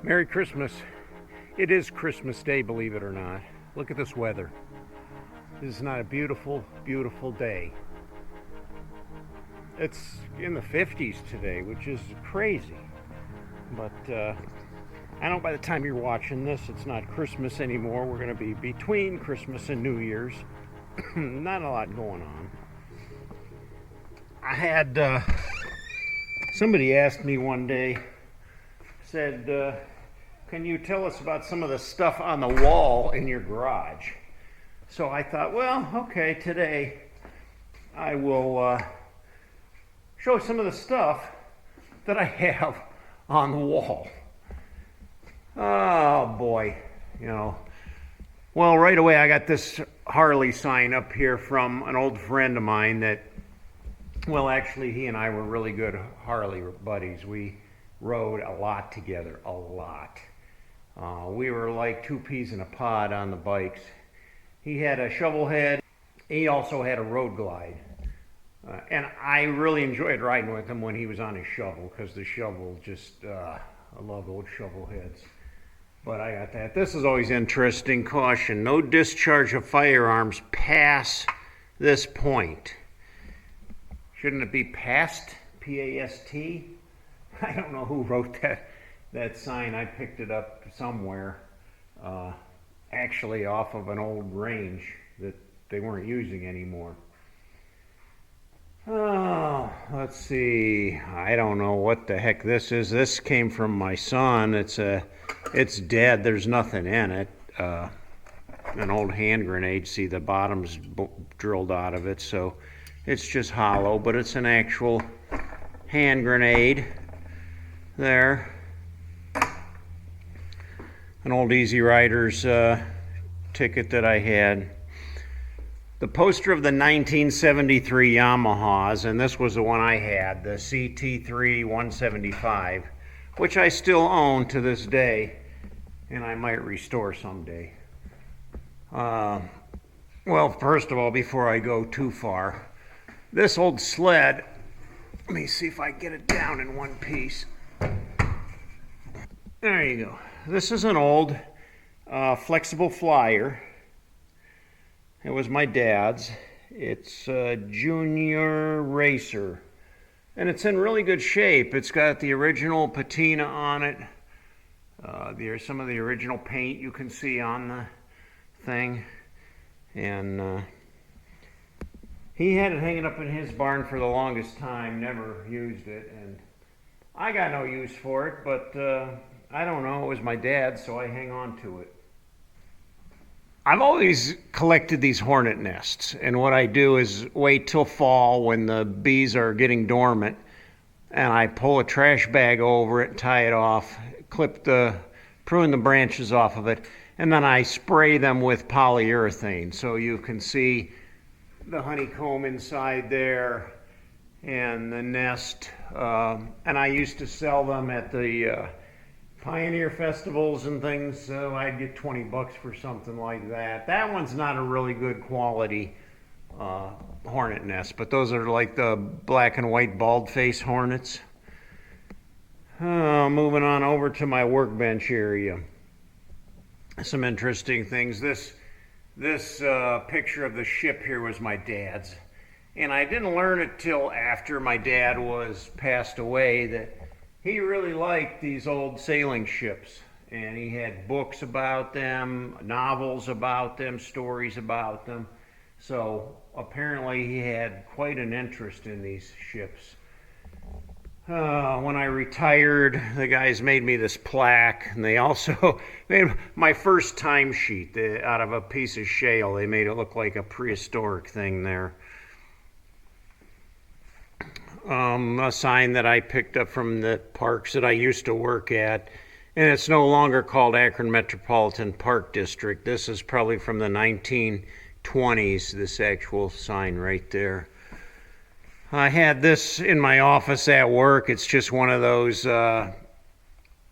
Merry Christmas. It is Christmas Day, believe it or not. Look at this weather. This is not a beautiful, beautiful day. It's in the 50s today, which is crazy. But I know by the time you're watching this, it's not Christmas anymore. We're going to be between Christmas and New Year's. Not a lot going on. I had somebody asked me one day, said, can you tell us about some of the stuff on the wall in your garage? So I thought, well, okay, today I will show some of the stuff that I have on the wall. Oh boy, you know. Well, right away I got this Harley sign up here from an old friend of mine that, well, actually he and I were really good Harley buddies. We rode a lot together, a lot. We were like two peas in a pod on the bikes. He had a shovel head. He also had a road glide. And I really enjoyed riding with him when he was on his shovel, because the shovel just, I love old shovel heads. But I got that. This is always interesting. Caution, no discharge of firearms past this point. Shouldn't it be past? P-A-S-T? I don't know who wrote that sign. I picked it up somewhere, actually off of an old range that they weren't using anymore. Oh, let's see. I don't know what the heck this is. This came from my son. It's dead. There's nothing in it. An old hand grenade. See, the bottom's drilled out of it, so it's just hollow, but it's an actual hand grenade there. An old Easy Riders ticket that I had. The poster of the 1973 Yamahas, and this was the one I had, the CT3 175, which I still own to this day, and I might restore someday. Well, first of all, before I go too far, this old sled, let me see if I can get it down in one piece. There you go. This is an old flexible flyer. It was my dad's. It's a Junior Racer. And it's in really good shape. It's got the original patina on it. There's some of the original paint you can see on the thing. And he had it hanging up in his barn for the longest time, never used it. And I got no use for it, but I don't know. It was my dad's, so I hang on to it. I've always collected these hornet nests, and what I do is wait till fall when the bees are getting dormant, and I pull a trash bag over it, tie it off, prune the branches off of it, and then I spray them with polyurethane, so you can see the honeycomb inside there and the nest. And I used to sell them at the Pioneer festivals and things, so I'd get $20 for something like that. That one's not a really good quality hornet nest, but those are like the black and white bald face hornets. Moving on over to my workbench area. Some interesting things. This picture of the ship here was my dad's, and I didn't learn it till after my dad was passed away that he really liked these old sailing ships, and he had books about them, novels about them, stories about them. So apparently he had quite an interest in these ships. When I retired, the guys made me this plaque, and they also made my first timesheet out of a piece of shale. They made it look like a prehistoric thing there. A sign that I picked up from the parks that I used to work at, and it's no longer called Akron Metropolitan Park District. This is probably from the 1920s, this actual sign right there. I had this in my office at work. It's just one of those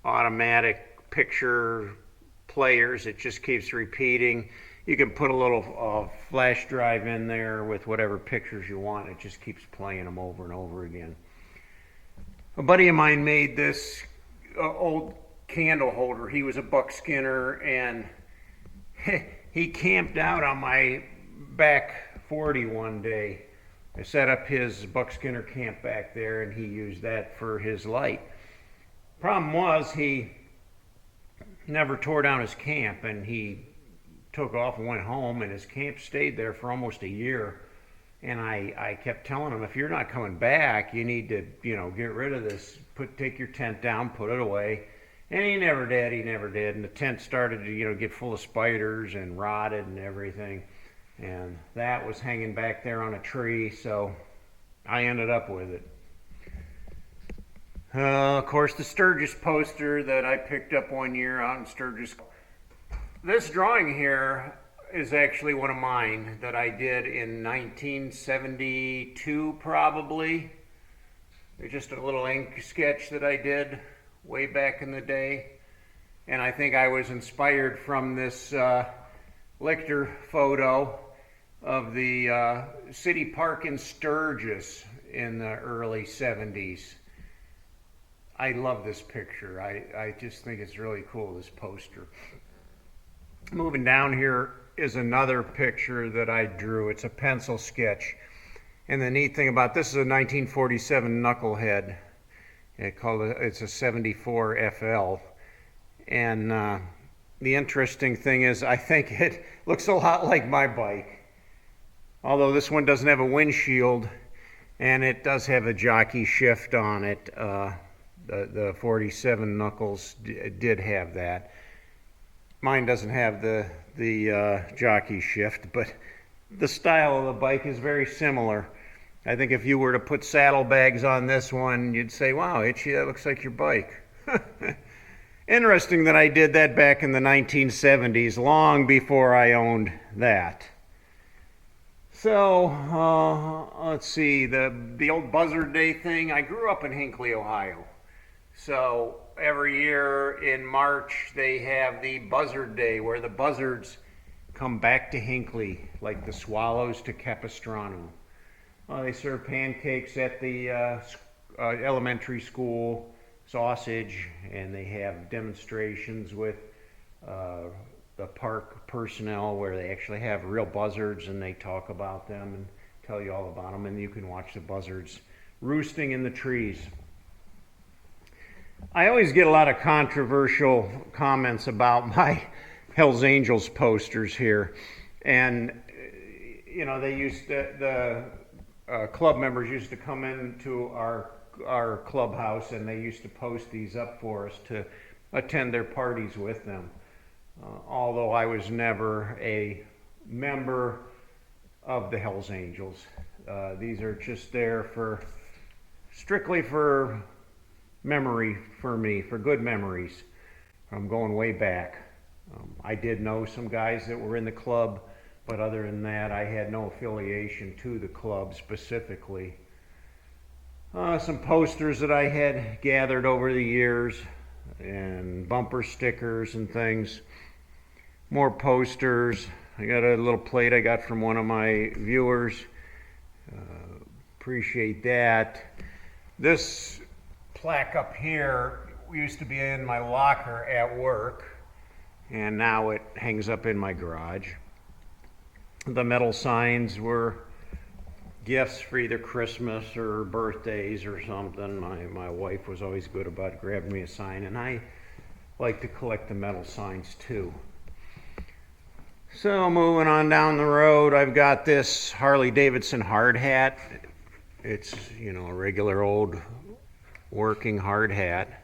automatic picture players. It just keeps repeating. You can put a little flash drive in there with whatever pictures you want. It just keeps playing them over and over again. A buddy of mine made this old candle holder. He was a buckskinner, and he camped out on my back 40 one day. I set up his buckskinner camp back there, and he used that for his light. Problem was, he never tore down his camp, and he took off and went home, and his camp stayed there for almost a year. And I kept telling him, if you're not coming back, you need to, get rid of this. Take your tent down, put it away. And he never did. And the tent started to, get full of spiders and rotted and everything. And that was hanging back there on a tree, so I ended up with it. Of course, the Sturgis poster that I picked up one year out in Sturgis. This drawing here is actually one of mine that I did in 1972 probably. It's just a little ink sketch that I did way back in the day. And I think I was inspired from this Lichter photo of the city park in Sturgis in the early 70s. I love this picture. I just think it's really cool, this poster. Moving down here is another picture that I drew. It's a pencil sketch. And the neat thing about this is a 1947 knucklehead. It's a 74 FL. And the interesting thing is, I think it looks a lot like my bike. Although this one doesn't have a windshield, and it does have a jockey shift on it. The 47 Knuckles did have that. Mine doesn't have the jockey shift, but the style of the bike is very similar. I think if you were to put saddlebags on this one, you'd say, wow, Itchy, that looks like your bike. Interesting that I did that back in the 1970s, long before I owned that. So, let's see, the old Buzzard Day thing. I grew up in Hinckley, Ohio. So every year in March they have the Buzzard Day, where the buzzards come back to Hinckley like the swallows to Capistrano. They serve pancakes at the elementary school, sausage, and they have demonstrations with the park personnel where they actually have real buzzards and they talk about them and tell you all about them, and you can watch the buzzards roosting in the trees. I always get a lot of controversial comments about my Hells Angels posters here, and they used the club members used to come into our clubhouse, and they used to post these up for us to attend their parties with them. Although I was never a member of the Hells Angels. These are just there strictly for memory for me, for good memories from going way back. I did know some guys that were in the club, but other than that, I had no affiliation to the club specifically. Some posters that I had gathered over the years, and bumper stickers and things. More posters. I got a little plate I got from one of my viewers. Appreciate that. This plaque up here used to be in my locker at work, and now it hangs up in my garage. The metal signs were gifts for either Christmas or birthdays or something. My wife was always good about grabbing me a sign, and I like to collect the metal signs too. So moving on down the road, I've got this Harley Davidson hard hat. It's, a regular old working hard hat.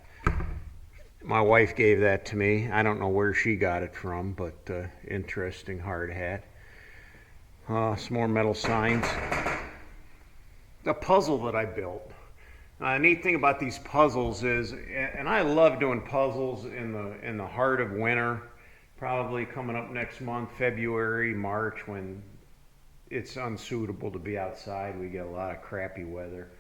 My wife gave that to me. I don't know where she got it from, but interesting hard hat. Some more metal signs. The puzzle that I built. Neat thing about these puzzles is, and I love doing puzzles in the heart of winter, probably coming up next month, February, March, when it's unsuitable to be outside. We get a lot of crappy weather.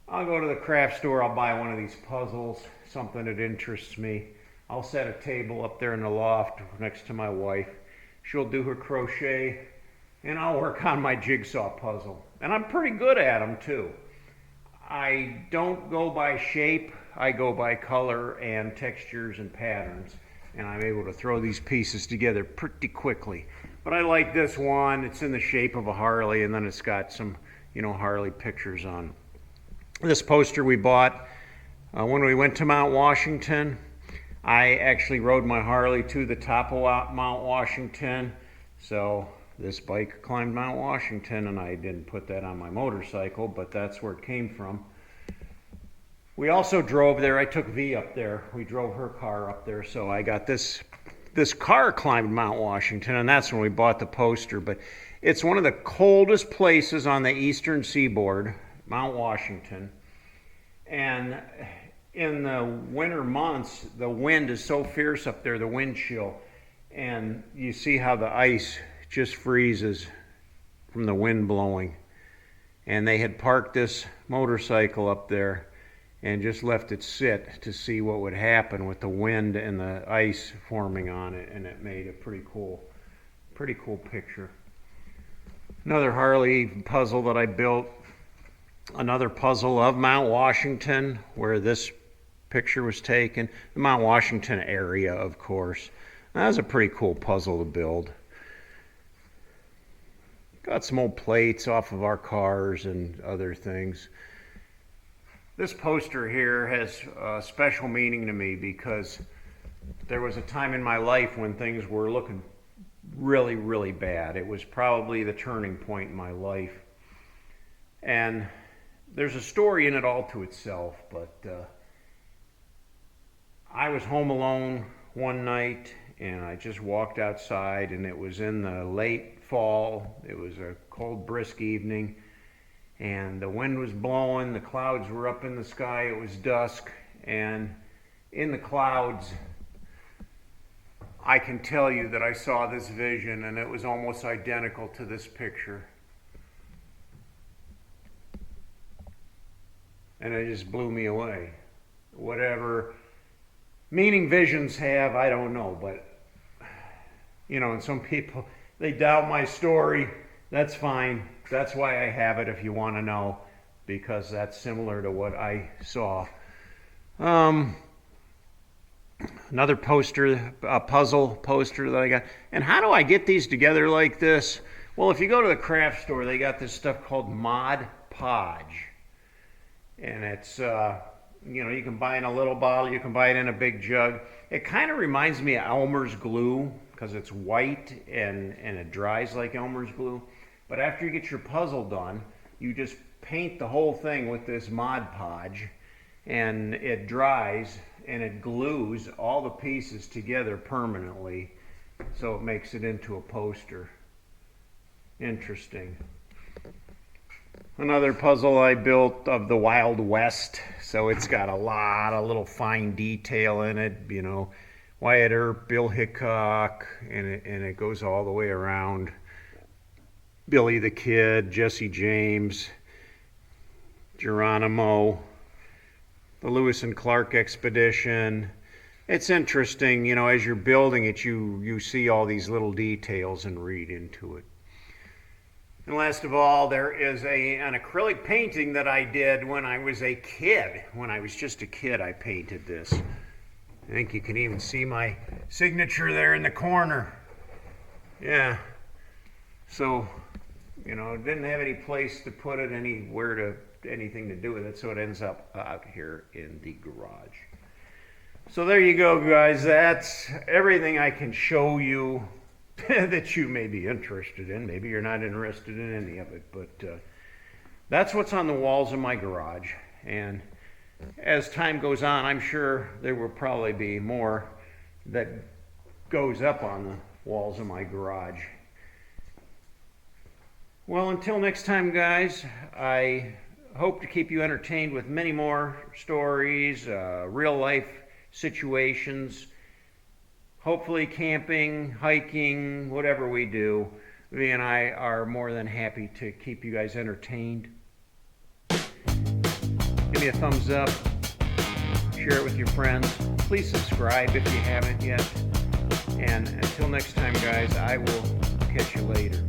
I'll go to the craft store, I'll buy one of these puzzles, something that interests me. I'll set a table up there in the loft next to my wife. She'll do her crochet, and I'll work on my jigsaw puzzle. And I'm pretty good at them too. I don't go by shape, I go by color and textures and patterns, and I'm able to throw these pieces together pretty quickly. But I like this one. It's in the shape of a Harley, and then it's got some, Harley pictures on. This poster we bought when we went to Mount Washington. I actually rode my Harley to the top of Mount Washington, so this bike climbed Mount Washington, and I didn't put that on my motorcycle, but that's where it came from. We also drove there. I took V up there. We drove her car up there, so I got this car climbed Mount Washington, and that's when we bought the poster. But it's one of the coldest places on the eastern seaboard, Mount Washington, and in the winter months, the wind is so fierce up there, the wind chill, and you see how the ice just freezes from the wind blowing. And they had parked this motorcycle up there and just left it sit to see what would happen with the wind and the ice forming on it, and it made a pretty cool picture. Another Harley puzzle that I built, another puzzle of Mount Washington, where this picture was taken. The Mount Washington area, of course. That was a pretty cool puzzle to build. Got some old plates off of our cars and other things. This poster here has a special meaning to me because there was a time in my life when things were looking really, really bad. It was probably the turning point in my life. And there's a story in it all to itself, but I was home alone one night, and I just walked outside, and it was in the late fall. It was a cold, brisk evening, and the wind was blowing. The clouds were up in the sky. It was dusk, and in the clouds, I can tell you that I saw this vision, and it was almost identical to this picture. And it just blew me away. Whatever meaning visions have, I don't know, but and some people, they doubt my story. That's fine. That's why I have it, if you want to know, because that's similar to what I saw. Another poster, a puzzle poster that I got. And how do I get these together like this? Well, if you go to the craft store, they got this stuff called Mod Podge. And it's you can buy in a little bottle, you can buy it in a big jug. It kind of reminds me of Elmer's glue because it's white and it dries like Elmer's glue. But after you get your puzzle done, you just paint the whole thing with this Mod Podge, and it dries and it glues all the pieces together permanently, so it makes it into a poster. Interesting. Another puzzle I built of the Wild West, so it's got a lot of little fine detail in it, Wyatt Earp, Bill Hickok, and it goes all the way around. Billy the Kid, Jesse James, Geronimo, the Lewis and Clark expedition. It's interesting, as you're building it, you see all these little details and read into it. And last of all, there is an acrylic painting that I did when I was a kid. When I was just a kid, I painted this. I think you can even see my signature there in the corner. Yeah. So, didn't have any place to put it, anything to do with it, so it ends up out here in the garage. So there you go, guys. That's everything I can show you that you may be interested in. Maybe you're not interested in any of it, but that's what's on the walls of my garage. And as time goes on, I'm sure there will probably be more that goes up on the walls of my garage. Well, until next time, guys, I hope to keep you entertained with many more stories, real life situations, hopefully camping, hiking, whatever we do. V and I are more than happy to keep you guys entertained. Give me a thumbs up, share it with your friends. Please subscribe if you haven't yet. And until next time, guys, I will catch you later.